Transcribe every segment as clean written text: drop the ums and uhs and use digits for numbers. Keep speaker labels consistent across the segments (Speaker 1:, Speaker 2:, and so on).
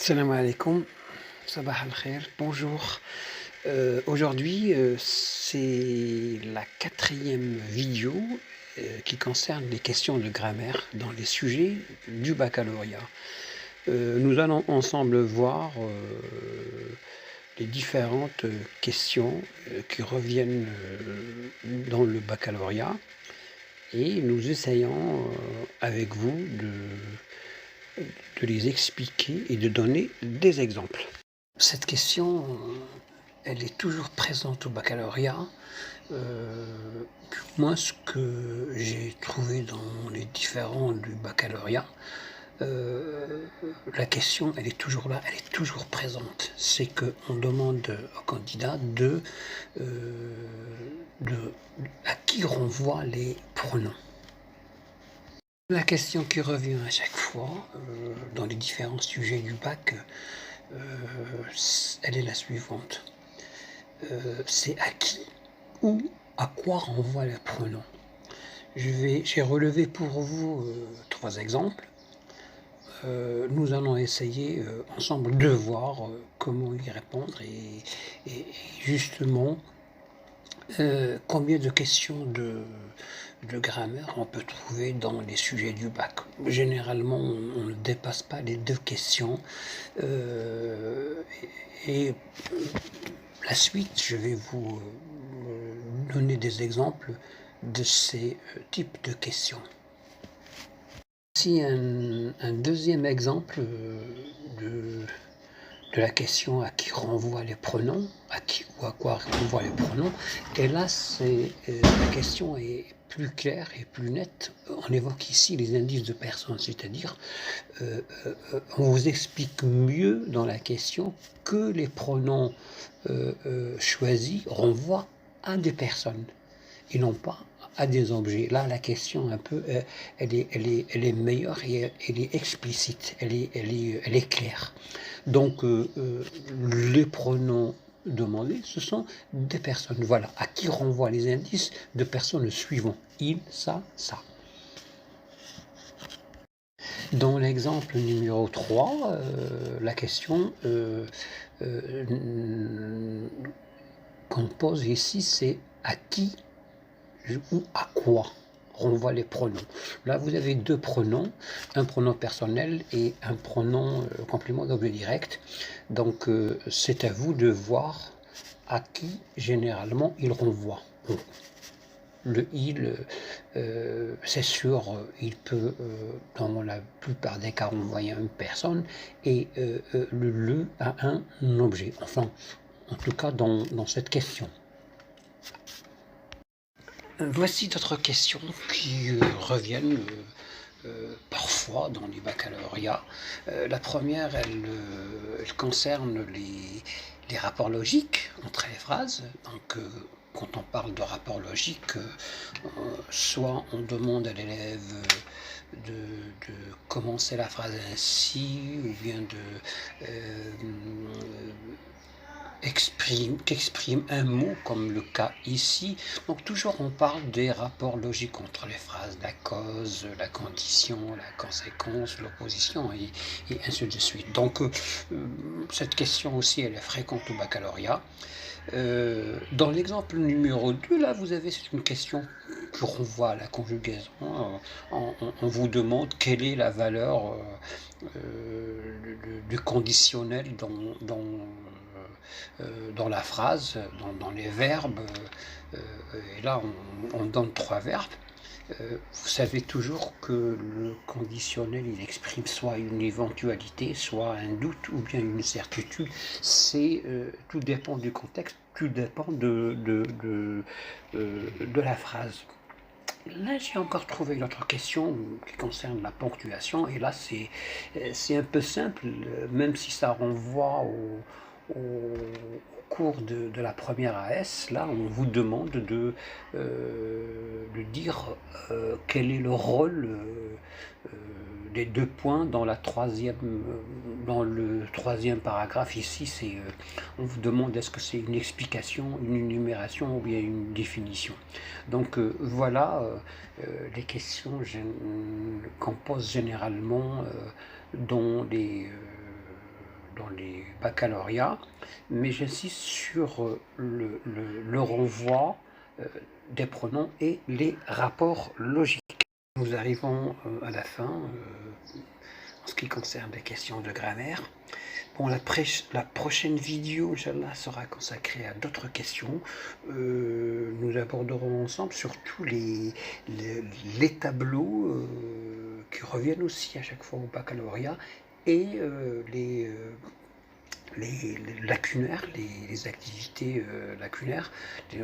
Speaker 1: Salam alaikum, sabah al khair, bonjour. Aujourd'hui, c'est la quatrième vidéo qui concerne les questions de grammaire dans les sujets du baccalauréat. Nous allons ensemble voir les différentes questions qui reviennent dans le baccalauréat et nous essayons avec vous de les expliquer et de donner des exemples. Cette question, elle est toujours présente au baccalauréat. Moi, ce que j'ai trouvé dans les différents du baccalauréat, la question, elle est toujours là, elle est toujours présente. C'est qu'on demande au candidat à qui renvoient les pronoms. La question qui revient à chaque fois dans les différents sujets du bac, elle est la suivante. C'est à qui ou à quoi renvoie le pronom. J'ai relevé pour vous 3 exemples. Nous allons essayer ensemble de voir comment y répondre et justement combien de questions de grammaire on peut trouver dans les sujets du bac. Généralement, on ne dépasse pas les 2 questions. Et la suite, je vais vous donner des exemples de ces types de questions. Voici un deuxième exemple de la question à qui renvoient les pronoms, à qui ou à quoi renvoient les pronoms. Et là, la question est plus claire et plus nette. On évoque ici les indices de personne, c'est-à-dire on vous explique mieux dans la question que les pronoms choisis renvoient à des personnes et non pas à des objets. Là, la question un peu, elle est meilleure et elle est explicite, elle est claire. Donc, les pronoms demandés, ce sont des personnes. Voilà, à qui renvoient les indices de personnes suivants. Il, ça, ça. Dans l'exemple numéro 3, la question qu'on pose ici, c'est à qui ou à quoi renvoient les pronoms. Là, vous avez 2 pronoms, un pronom personnel et un pronom complément d'objet direct. Donc, c'est à vous de voir à qui, généralement, il renvoie. Bon. Le il, c'est sûr, il peut, dans la plupart des cas, renvoyer à une personne et le à un objet. Enfin, en tout cas, dans cette question. Voici d'autres questions qui reviennent parfois dans les baccalauréats. La première, elle concerne les rapports logiques entre les phrases. Donc, quand on parle de rapports logiques, soit on demande à l'élève de commencer la phrase ainsi, ou bien qu'exprime un mot, comme le cas ici. Donc toujours on parle des rapports logiques entre les phrases, la cause, la condition, la conséquence, l'opposition et ainsi de suite. Donc cette question aussi elle est fréquente au baccalauréat. Dans l'exemple numéro 2, là vous avez une question qui renvoie à la conjugaison. On vous demande quelle est la valeur du conditionnel dans la phrase, dans les verbes, et là on donne 3 verbes. Vous savez toujours que le conditionnel il exprime soit une éventualité, soit un doute ou bien une certitude. Tout dépend du contexte, tout dépend de la phrase. Là, j'ai encore trouvé une autre question qui concerne la ponctuation, et là, c'est un peu simple, même si ça renvoie au cours de la première AS. Là, on vous demande de dire quel est le rôle des 2 points dans le troisième paragraphe. Ici, on vous demande est-ce que c'est une explication, une énumération ou bien une définition. Donc voilà les questions qu'on pose généralement dans les baccalauréats, mais j'insiste sur le renvoi des pronoms et les rapports logiques. Nous arrivons à la fin en ce qui concerne les questions de grammaire. Bon, la prochaine vidéo, Inch'Allah, sera consacrée à d'autres questions. Nous aborderons ensemble surtout les tableaux qui reviennent aussi à chaque fois au baccalauréat et les lacunaires, les activités lacunaires,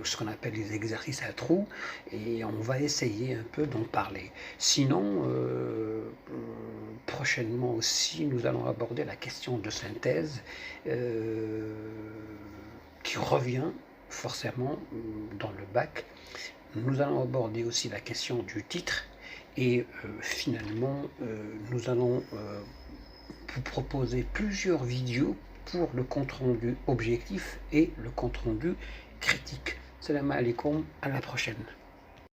Speaker 1: ce qu'on appelle les exercices à trous, et on va essayer un peu d'en parler. Sinon, prochainement aussi, nous allons aborder la question de synthèse qui revient forcément dans le bac. Nous allons aborder aussi la question du titre et finalement, nous allons vous proposer plusieurs vidéos pour le compte-rendu objectif et le compte-rendu critique. Salam alaikum, à la prochaine.